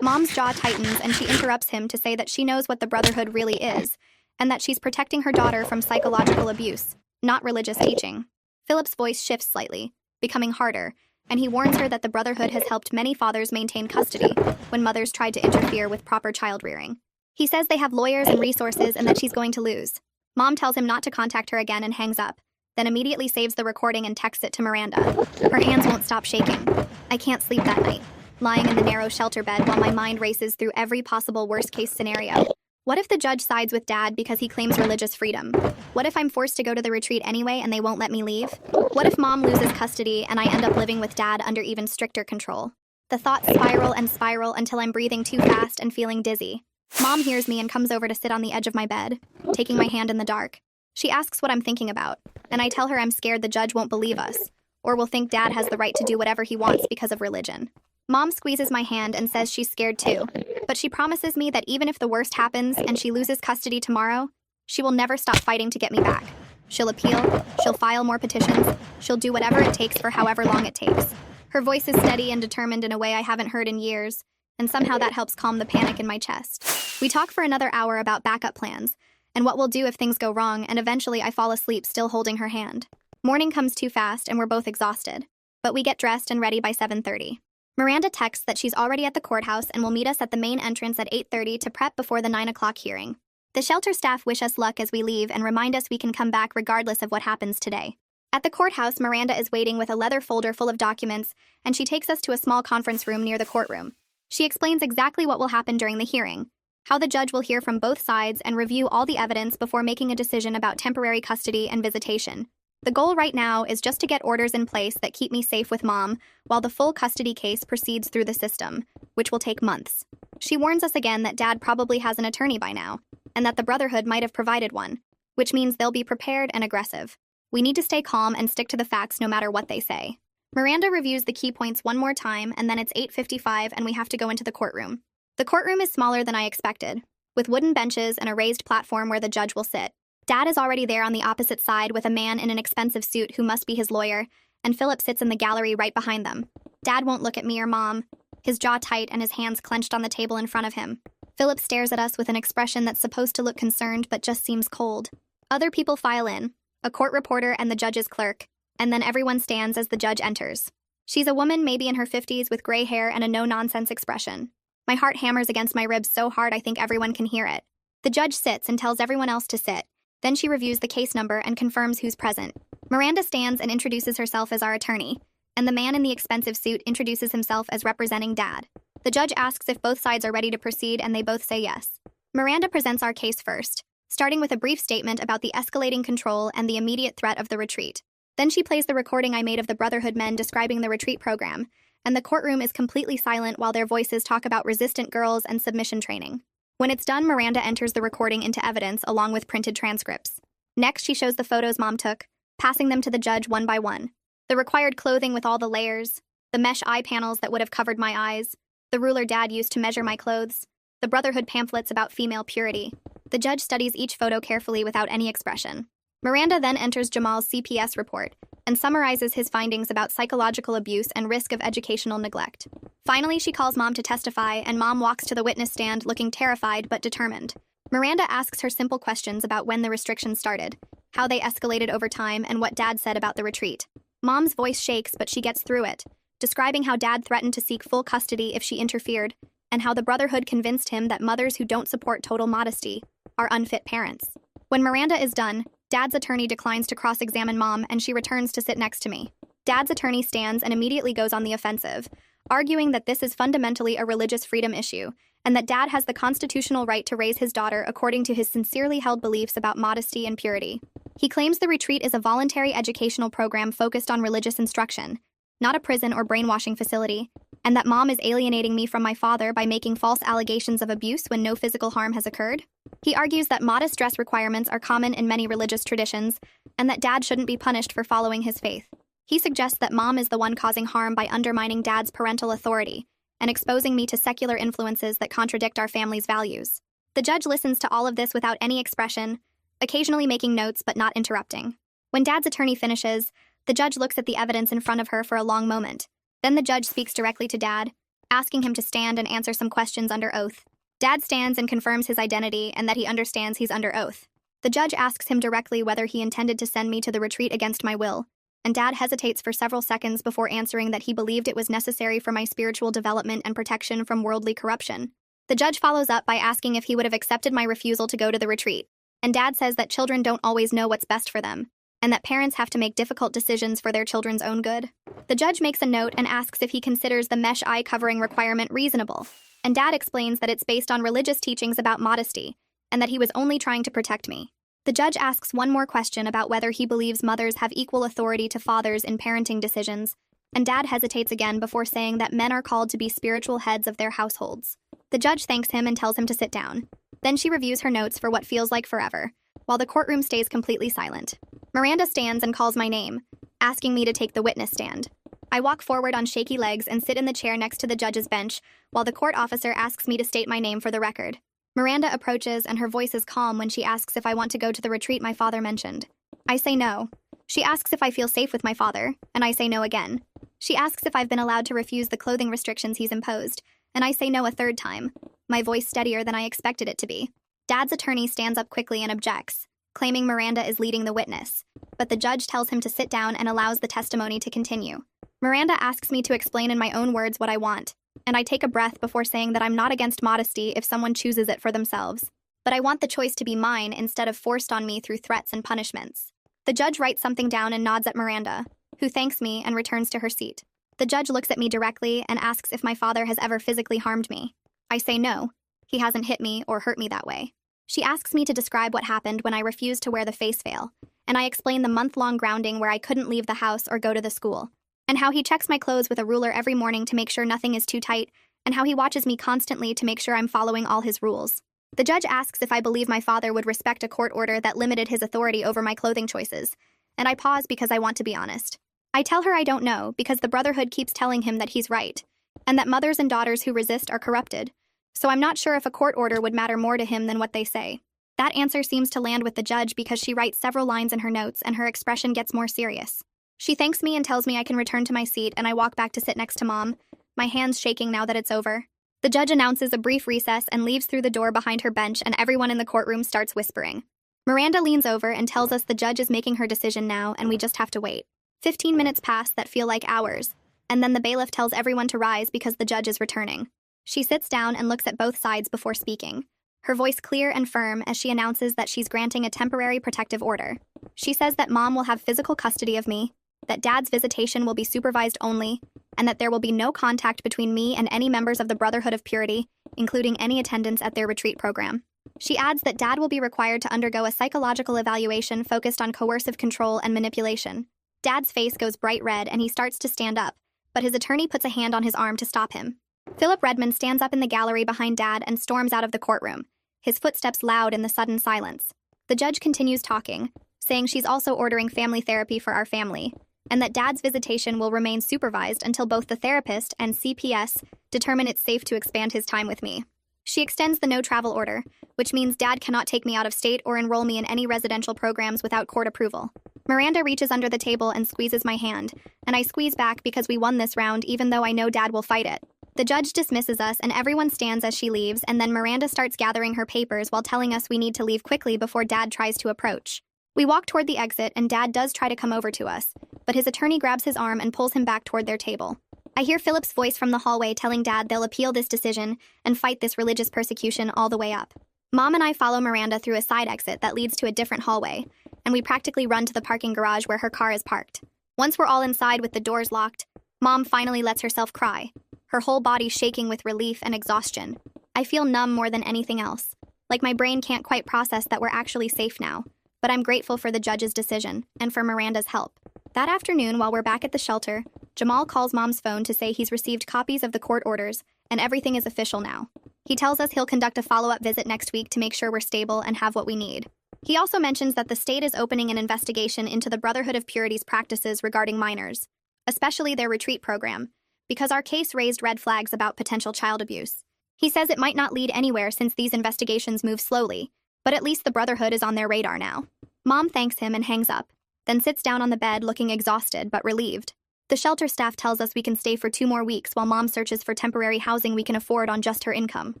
Mom's jaw tightens and she interrupts him to say that she knows what the Brotherhood really is, and that she's protecting her daughter from psychological abuse, not religious teaching. Philip's voice shifts slightly, becoming harder, and he warns her that the Brotherhood has helped many fathers maintain custody when mothers tried to interfere with proper child rearing. He says they have lawyers and resources and that she's going to lose. Mom tells him not to contact her again and hangs up, then immediately saves the recording and texts it to Miranda. Her hands won't stop shaking. I can't sleep that night, lying in the narrow shelter bed while my mind races through every possible worst-case scenario. What if the judge sides with Dad because he claims religious freedom? What if I'm forced to go to the retreat anyway and they won't let me leave? What if Mom loses custody and I end up living with Dad under even stricter control? The thoughts spiral and spiral until I'm breathing too fast and feeling dizzy. Mom hears me and comes over to sit on the edge of my bed, taking my hand in the dark. She asks what I'm thinking about, and I tell her I'm scared the judge won't believe us, or will think Dad has the right to do whatever he wants because of religion. Mom squeezes my hand and says she's scared too, but she promises me that even if the worst happens and she loses custody tomorrow, she will never stop fighting to get me back. She'll appeal, she'll file more petitions, she'll do whatever it takes for however long it takes. Her voice is steady and determined in a way I haven't heard in years, and somehow that helps calm the panic in my chest. We talk for another hour about backup plans, and what we'll do if things go wrong, and eventually I fall asleep still holding her hand. Morning comes too fast and we're both exhausted, but we get dressed and ready by 7:30. Miranda texts that she's already at the courthouse and will meet us at the main entrance at 8:30 to prep before the 9 o'clock hearing. The shelter staff wish us luck as we leave and remind us we can come back regardless of what happens today. At the courthouse, Miranda is waiting with a leather folder full of documents, and she takes us to a small conference room near the courtroom. She explains exactly what will happen during the hearing, how the judge will hear from both sides and review all the evidence before making a decision about temporary custody and visitation. The goal right now is just to get orders in place that keep me safe with Mom while the full custody case proceeds through the system, which will take months. She warns us again that Dad probably has an attorney by now, and that the Brotherhood might have provided one, which means they'll be prepared and aggressive. We need to stay calm and stick to the facts no matter what they say. Miranda reviews the key points one more time, and then it's 8:55 and we have to go into the courtroom. The courtroom is smaller than I expected, with wooden benches and a raised platform where the judge will sit. Dad is already there on the opposite side with a man in an expensive suit who must be his lawyer, and Philip sits in the gallery right behind them. Dad won't look at me or Mom, his jaw tight and his hands clenched on the table in front of him. Philip stares at us with an expression that's supposed to look concerned but just seems cold. Other people file in, a court reporter and the judge's clerk, and then everyone stands as the judge enters. She's a woman maybe in her 50s with gray hair and a no-nonsense expression. My heart hammers against my ribs so hard I think everyone can hear it. The judge sits and tells everyone else to sit. Then she reviews the case number and confirms who's present. Miranda stands and introduces herself as our attorney, and the man in the expensive suit introduces himself as representing Dad. The judge asks if both sides are ready to proceed, and they both say yes. Miranda presents our case first, starting with a brief statement about the escalating control and the immediate threat of the retreat. Then she plays the recording I made of the Brotherhood men describing the retreat program, and the courtroom is completely silent while their voices talk about resistant girls and submission training. When it's done, Miranda enters the recording into evidence along with printed transcripts. Next, she shows the photos Mom took, passing them to the judge one by one. The required clothing with all the layers, the mesh eye panels that would have covered my eyes, the ruler Dad used to measure my clothes, the Brotherhood pamphlets about female purity. The judge studies each photo carefully without any expression. Miranda then enters Jamal's CPS report and summarizes his findings about psychological abuse and risk of educational neglect. Finally, she calls Mom to testify, and Mom walks to the witness stand looking terrified but determined. Miranda asks her simple questions about when the restrictions started, how they escalated over time, and what Dad said about the retreat. Mom's voice shakes, but she gets through it, describing how Dad threatened to seek full custody if she interfered, and how the Brotherhood convinced him that mothers who don't support total modesty are unfit parents. When Miranda is done, Dad's attorney declines to cross-examine Mom, and she returns to sit next to me. Dad's attorney stands and immediately goes on the offensive, arguing that this is fundamentally a religious freedom issue, and that Dad has the constitutional right to raise his daughter according to his sincerely held beliefs about modesty and purity. He claims the retreat is a voluntary educational program focused on religious instruction, not a prison or brainwashing facility, and that Mom is alienating me from my father by making false allegations of abuse when no physical harm has occurred. He argues that modest dress requirements are common in many religious traditions, and that Dad shouldn't be punished for following his faith. He suggests that Mom is the one causing harm by undermining Dad's parental authority and exposing me to secular influences that contradict our family's values. The judge listens to all of this without any expression, occasionally making notes but not interrupting. When Dad's attorney finishes, the judge looks at the evidence in front of her for a long moment. Then the judge speaks directly to Dad, asking him to stand and answer some questions under oath. Dad stands and confirms his identity and that he understands he's under oath. The judge asks him directly whether he intended to send me to the retreat against my will, and Dad hesitates for several seconds before answering that he believed it was necessary for my spiritual development and protection from worldly corruption. The judge follows up by asking if he would have accepted my refusal to go to the retreat, and Dad says that children don't always know what's best for them, and that parents have to make difficult decisions for their children's own good. The judge makes a note and asks if he considers the mesh eye covering requirement reasonable, and Dad explains that it's based on religious teachings about modesty, and that he was only trying to protect me. The judge asks one more question about whether he believes mothers have equal authority to fathers in parenting decisions, and Dad hesitates again before saying that men are called to be spiritual heads of their households. The judge thanks him and tells him to sit down. Then she reviews her notes for what feels like forever, while the courtroom stays completely silent. Miranda stands and calls my name, asking me to take the witness stand. I walk forward on shaky legs and sit in the chair next to the judge's bench, while the court officer asks me to state my name for the record. Miranda approaches, and her voice is calm when she asks if I want to go to the retreat my father mentioned. I say no. She asks if I feel safe with my father, and I say no again. She asks if I've been allowed to refuse the clothing restrictions he's imposed, and I say no a third time, my voice steadier than I expected it to be. Dad's attorney stands up quickly and objects, claiming Miranda is leading the witness, but the judge tells him to sit down and allows the testimony to continue. Miranda asks me to explain in my own words what I want, and I take a breath before saying that I'm not against modesty if someone chooses it for themselves, but I want the choice to be mine instead of forced on me through threats and punishments. The judge writes something down and nods at Miranda, who thanks me and returns to her seat. The judge looks at me directly and asks if my father has ever physically harmed me. I say no. He hasn't hit me or hurt me that way. She asks me to describe what happened when I refused to wear the face veil, and I explain the month-long grounding where I couldn't leave the house or go to the school, and how he checks my clothes with a ruler every morning to make sure nothing is too tight, and how he watches me constantly to make sure I'm following all his rules. The judge asks if I believe my father would respect a court order that limited his authority over my clothing choices, and I pause because I want to be honest. I tell her I don't know because the Brotherhood keeps telling him that he's right, and that mothers and daughters who resist are corrupted, so I'm not sure if a court order would matter more to him than what they say. That answer seems to land with the judge because she writes several lines in her notes and her expression gets more serious. She thanks me and tells me I can return to my seat, and I walk back to sit next to Mom, my hands shaking now that it's over. The judge announces a brief recess and leaves through the door behind her bench, and everyone in the courtroom starts whispering. Miranda leans over and tells us the judge is making her decision now and we just have to wait. 15 minutes pass that feel like hours, and then the bailiff tells everyone to rise because the judge is returning. She sits down and looks at both sides before speaking, her voice clear and firm as she announces that she's granting a temporary protective order. She says that Mom will have physical custody of me, that Dad's visitation will be supervised only, and that there will be no contact between me and any members of the Brotherhood of Purity, including any attendance at their retreat program. She adds that Dad will be required to undergo a psychological evaluation focused on coercive control and manipulation. Dad's face goes bright red and he starts to stand up, but his attorney puts a hand on his arm to stop him. Philip Redmond stands up in the gallery behind Dad and storms out of the courtroom, his footsteps loud in the sudden silence. The judge continues talking, saying she's also ordering family therapy for our family, and that Dad's visitation will remain supervised until both the therapist and CPS determine it's safe to expand his time with me. She extends the no travel order, which means Dad cannot take me out of state or enroll me in any residential programs without court approval. Miranda reaches under the table and squeezes my hand, and I squeeze back because we won this round even though I know Dad will fight it. The judge dismisses us and everyone stands as she leaves, and then Miranda starts gathering her papers while telling us we need to leave quickly before Dad tries to approach. We walk toward the exit and Dad does try to come over to us, but his attorney grabs his arm and pulls him back toward their table. I hear Philip's voice from the hallway telling Dad they'll appeal this decision and fight this religious persecution all the way up. Mom and I follow Miranda through a side exit that leads to a different hallway, and we practically run to the parking garage where her car is parked. Once we're all inside with the doors locked, Mom finally lets herself cry, her whole body shaking with relief and exhaustion. I feel numb more than anything else, like my brain can't quite process that we're actually safe now, but I'm grateful for the judge's decision and for Miranda's help. That afternoon, while we're back at the shelter, Jamal calls Mom's phone to say he's received copies of the court orders and everything is official now. He tells us he'll conduct a follow-up visit next week to make sure we're stable and have what we need. He also mentions that the state is opening an investigation into the Brotherhood of Purity's practices regarding minors, especially their retreat program, because our case raised red flags about potential child abuse. He says it might not lead anywhere since these investigations move slowly, but at least the Brotherhood is on their radar now. Mom thanks him and hangs up, then sits down on the bed looking exhausted but relieved. The shelter staff tells us we can stay for 2 more weeks while Mom searches for temporary housing we can afford on just her income.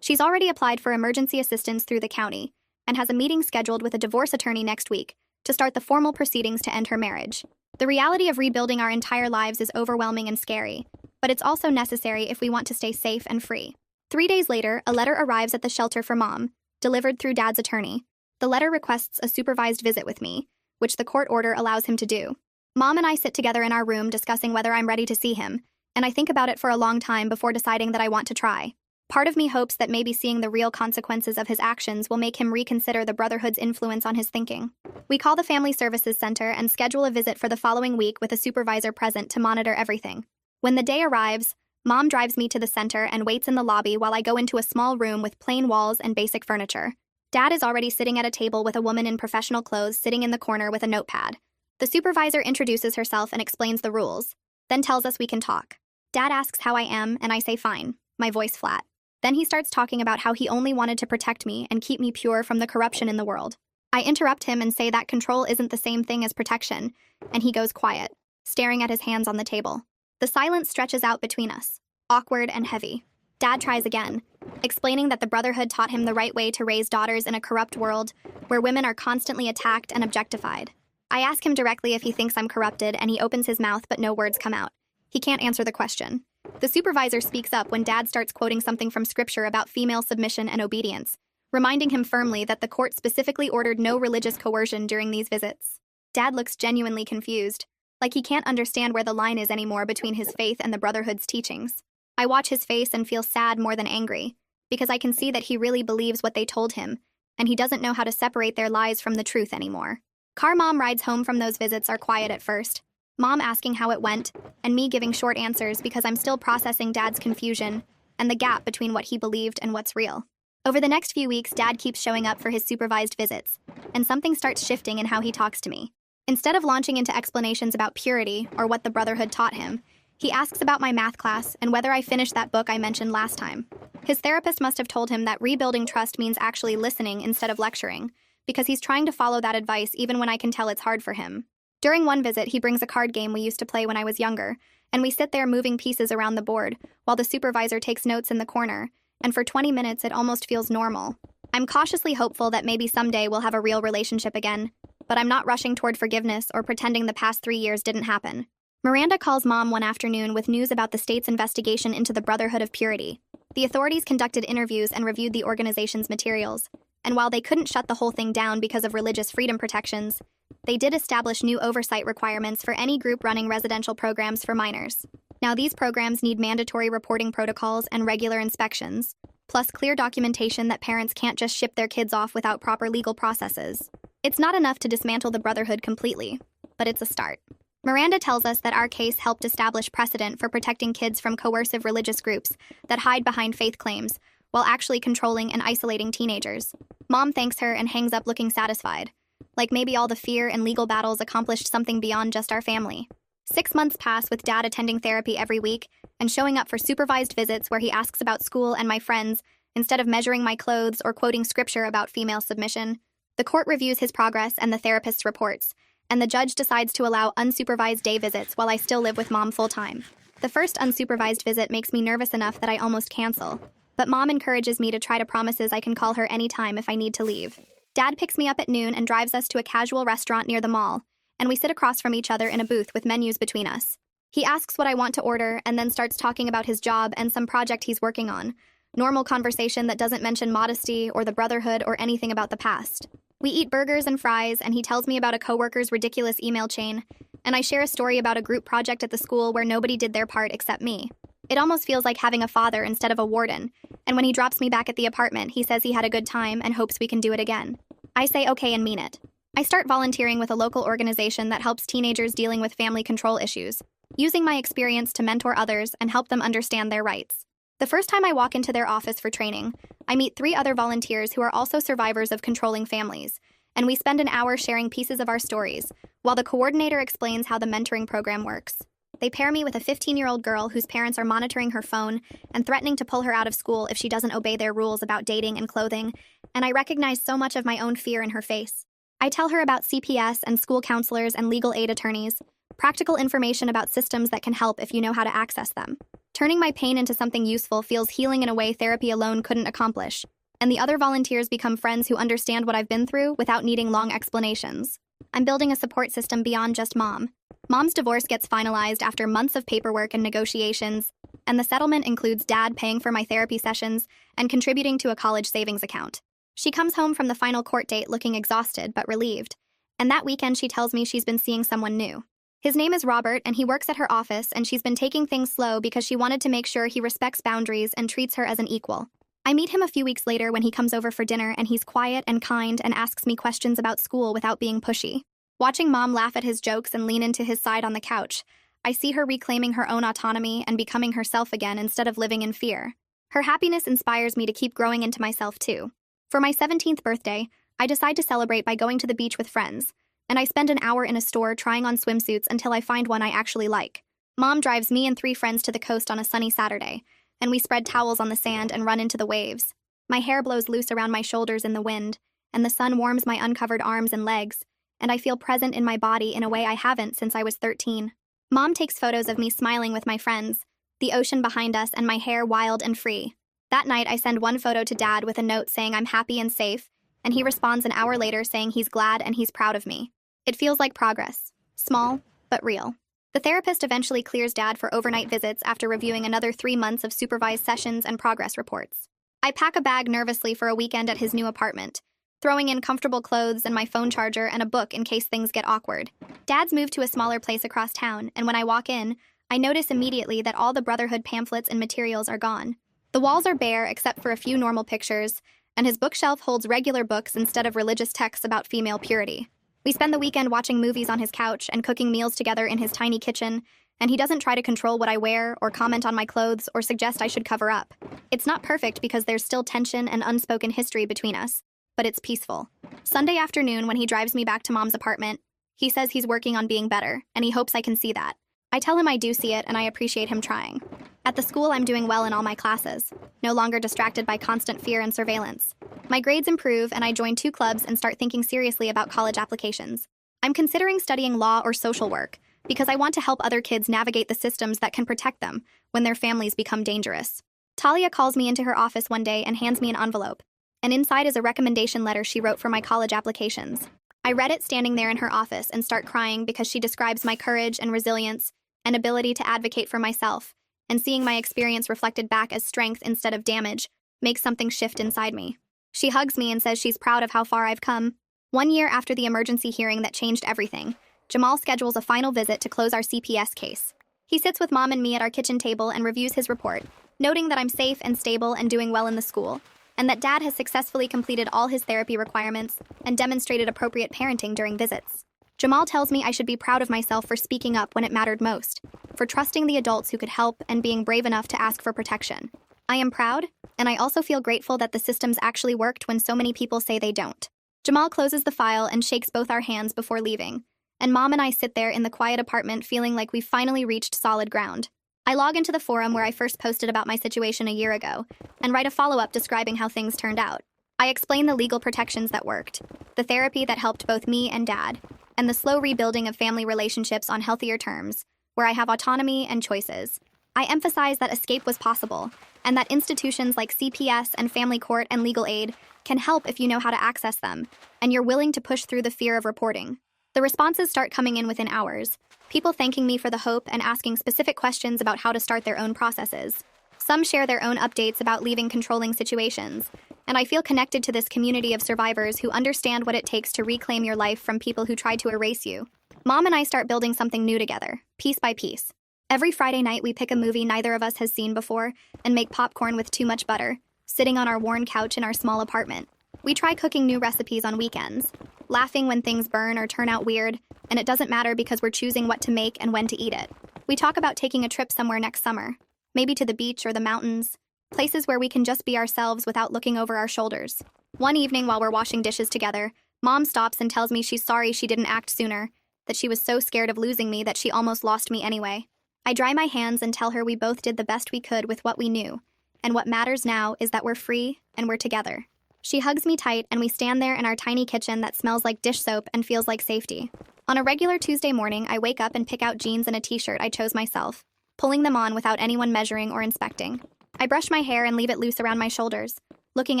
She's already applied for emergency assistance through the county and has a meeting scheduled with a divorce attorney next week to start the formal proceedings to end her marriage. The reality of rebuilding our entire lives is overwhelming and scary, but it's also necessary if we want to stay safe and free. 3 days later, a letter arrives at the shelter for Mom, delivered through Dad's attorney. The letter requests a supervised visit with me, which the court order allows him to do. Mom and I sit together in our room discussing whether I'm ready to see him, and I think about it for a long time before deciding that I want to try. Part of me hopes that maybe seeing the real consequences of his actions will make him reconsider the Brotherhood's influence on his thinking. We call the Family Services Center and schedule a visit for the following week with a supervisor present to monitor everything. When the day arrives, Mom drives me to the center and waits in the lobby while I go into a small room with plain walls and basic furniture. Dad is already sitting at a table with a woman in professional clothes sitting in the corner with a notepad. The supervisor introduces herself and explains the rules, then tells us we can talk. Dad asks how I am, and I say fine, my voice flat. Then he starts talking about how he only wanted to protect me and keep me pure from the corruption in the world. I interrupt him and say that control isn't the same thing as protection, and he goes quiet, staring at his hands on the table. The silence stretches out between us, awkward and heavy. Dad tries again, explaining that the Brotherhood taught him the right way to raise daughters in a corrupt world where women are constantly attacked and objectified. I ask him directly if he thinks I'm corrupted, and he opens his mouth but no words come out. He can't answer the question. The supervisor speaks up when Dad starts quoting something from scripture about female submission and obedience, reminding him firmly that the court specifically ordered no religious coercion during these visits. Dad looks genuinely confused, like he can't understand where the line is anymore between his faith and the Brotherhood's teachings. I watch his face and feel sad more than angry, because I can see that he really believes what they told him, and he doesn't know how to separate their lies from the truth anymore. Mom rides home from those visits are quiet at first, Mom asking how it went, and me giving short answers because I'm still processing Dad's confusion and the gap between what he believed and what's real. Over the next few weeks, Dad keeps showing up for his supervised visits, and something starts shifting in how he talks to me. Instead of launching into explanations about purity or what the Brotherhood taught him, he asks about my math class and whether I finished that book I mentioned last time. His therapist must have told him that rebuilding trust means actually listening instead of lecturing, because he's trying to follow that advice even when I can tell it's hard for him. During one visit, he brings a card game we used to play when I was younger, and we sit there moving pieces around the board while the supervisor takes notes in the corner, and for 20 minutes it almost feels normal. I'm cautiously hopeful that maybe someday we'll have a real relationship again, but I'm not rushing toward forgiveness or pretending the past 3 years didn't happen. Miranda calls Mom one afternoon with news about the state's investigation into the Brotherhood of Purity. The authorities conducted interviews and reviewed the organization's materials, and while they couldn't shut the whole thing down because of religious freedom protections, they did establish new oversight requirements for any group running residential programs for minors. Now, these programs need mandatory reporting protocols and regular inspections, plus clear documentation that parents can't just ship their kids off without proper legal processes. It's not enough to dismantle the Brotherhood completely, but it's a start. Miranda tells us that our case helped establish precedent for protecting kids from coercive religious groups that hide behind faith claims, while actually controlling and isolating teenagers. Mom thanks her and hangs up looking satisfied, like maybe all the fear and legal battles accomplished something beyond just our family. 6 months pass with Dad attending therapy every week and showing up for supervised visits where he asks about school and my friends instead of measuring my clothes or quoting scripture about female submission. The court reviews his progress and the therapist's reports, and the judge decides to allow unsupervised day visits while I still live with Mom full-time. The first unsupervised visit makes me nervous enough that I almost cancel, but Mom encourages me to try to promises I can call her anytime if I need to leave. Dad picks me up at noon and drives us to a casual restaurant near the mall, and we sit across from each other in a booth with menus between us. He asks what I want to order and then starts talking about his job and some project he's working on. Normal conversation that doesn't mention modesty or the brotherhood or anything about the past. We eat burgers and fries, and he tells me about a coworker's ridiculous email chain, and I share a story about a group project at the school where nobody did their part except me. It almost feels like having a father instead of a warden, and when he drops me back at the apartment, he says he had a good time and hopes we can do it again. I say okay and mean it. I start volunteering with a local organization that helps teenagers dealing with family control issues, using my experience to mentor others and help them understand their rights. The first time I walk into their office for training, I meet 3 other volunteers who are also survivors of controlling families, and we spend an hour sharing pieces of our stories, while the coordinator explains how the mentoring program works. They pair me with a 15-year-old girl whose parents are monitoring her phone and threatening to pull her out of school if she doesn't obey their rules about dating and clothing, and I recognize so much of my own fear in her face. I tell her about CPS and school counselors and legal aid attorneys, practical information about systems that can help if you know how to access them. Turning my pain into something useful feels healing in a way therapy alone couldn't accomplish, and the other volunteers become friends who understand what I've been through without needing long explanations. I'm building a support system beyond just Mom. Mom's divorce gets finalized after months of paperwork and negotiations, and the settlement includes Dad paying for my therapy sessions and contributing to a college savings account. She comes home from the final court date looking exhausted but relieved, and that weekend she tells me she's been seeing someone new. His name is Robert, and he works at her office, and she's been taking things slow because she wanted to make sure he respects boundaries and treats her as an equal. I meet him a few weeks later when he comes over for dinner, and he's quiet and kind and asks me questions about school without being pushy. Watching Mom laugh at his jokes and lean into his side on the couch, I see her reclaiming her own autonomy and becoming herself again instead of living in fear. Her happiness inspires me to keep growing into myself too. For my 17th birthday, I decide to celebrate by going to the beach with friends, and I spend an hour in a store trying on swimsuits until I find one I actually like. Mom drives me and 3 friends to the coast on a sunny Saturday, and we spread towels on the sand and run into the waves. My hair blows loose around my shoulders in the wind, and the sun warms my uncovered arms and legs, and I feel present in my body in a way I haven't since I was 13. Mom takes photos of me smiling with my friends, the ocean behind us, and my hair wild and free. That night, I send one photo to Dad with a note saying I'm happy and safe, and he responds an hour later saying he's glad and he's proud of me. It feels like progress. Small, but real. The therapist eventually clears Dad for overnight visits after reviewing another 3 months of supervised sessions and progress reports. I pack a bag nervously for a weekend at his new apartment, throwing in comfortable clothes and my phone charger and a book in case things get awkward. Dad's moved to a smaller place across town, and when I walk in, I notice immediately that all the Brotherhood pamphlets and materials are gone. The walls are bare except for a few normal pictures, and his bookshelf holds regular books instead of religious texts about female purity. We spend the weekend watching movies on his couch and cooking meals together in his tiny kitchen, and he doesn't try to control what I wear or comment on my clothes or suggest I should cover up. It's not perfect because there's still tension and unspoken history between us, but it's peaceful. Sunday afternoon, when he drives me back to Mom's apartment, he says he's working on being better, and he hopes I can see that. I tell him I do see it and I appreciate him trying. At the school, I'm doing well in all my classes, no longer distracted by constant fear and surveillance. My grades improve and I join 2 clubs and start thinking seriously about college applications. I'm considering studying law or social work because I want to help other kids navigate the systems that can protect them when their families become dangerous. Talia calls me into her office one day and hands me an envelope, and inside is a recommendation letter she wrote for my college applications. I read it standing there in her office and start crying because she describes my courage and resilience and ability to advocate for myself, and seeing my experience reflected back as strength instead of damage makes something shift inside me. She hugs me and says she's proud of how far I've come. 1 year after the emergency hearing that changed everything, Jamal schedules a final visit to close our CPS case. He sits with Mom and me at our kitchen table and reviews his report, noting that I'm safe and stable and doing well in the school, and that Dad has successfully completed all his therapy requirements and demonstrated appropriate parenting during visits. Jamal tells me I should be proud of myself for speaking up when it mattered most, for trusting the adults who could help and being brave enough to ask for protection. I am proud, and I also feel grateful that the systems actually worked when so many people say they don't. Jamal closes the file and shakes both our hands before leaving, and Mom and I sit there in the quiet apartment feeling like we've finally reached solid ground. I log into the forum where I first posted about my situation a year ago and write a follow-up describing how things turned out. I explain the legal protections that worked, the therapy that helped both me and Dad, and the slow rebuilding of family relationships on healthier terms, where I have autonomy and choices. I emphasize that escape was possible, and that institutions like CPS and family court and legal aid can help if you know how to access them, and you're willing to push through the fear of reporting. The responses start coming in within hours, people thanking me for the hope and asking specific questions about how to start their own processes. Some share their own updates about leaving controlling situations, and I feel connected to this community of survivors who understand what it takes to reclaim your life from people who tried to erase you. Mom and I start building something new together, piece by piece. Every Friday night, we pick a movie neither of us has seen before and make popcorn with too much butter, sitting on our worn couch in our small apartment. We try cooking new recipes on weekends, laughing when things burn or turn out weird, and it doesn't matter because we're choosing what to make and when to eat it. We talk about taking a trip somewhere next summer, maybe to the beach or the mountains, places where we can just be ourselves without looking over our shoulders. One evening while we're washing dishes together, Mom stops and tells me she's sorry she didn't act sooner, that she was so scared of losing me that she almost lost me anyway. I dry my hands and tell her we both did the best we could with what we knew, and what matters now is that we're free and we're together. She hugs me tight and we stand there in our tiny kitchen that smells like dish soap and feels like safety. On a regular Tuesday morning, I wake up and pick out jeans and a t-shirt I chose myself, pulling them on without anyone measuring or inspecting. I brush my hair and leave it loose around my shoulders, looking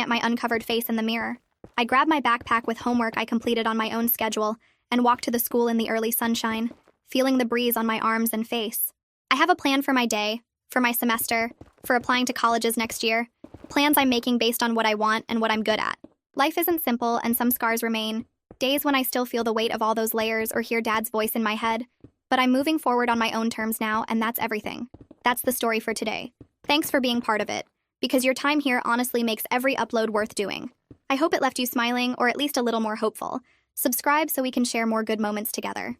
at my uncovered face in the mirror. I grab my backpack with homework I completed on my own schedule and walk to the school in the early sunshine, feeling the breeze on my arms and face. I have a plan for my day, for my semester, for applying to colleges next year, plans I'm making based on what I want and what I'm good at. Life isn't simple and some scars remain, days when I still feel the weight of all those layers or hear Dad's voice in my head, but I'm moving forward on my own terms now, and that's everything. That's the story for today. Thanks for being part of it, because your time here honestly makes every upload worth doing. I hope it left you smiling or at least a little more hopeful. Subscribe so we can share more good moments together.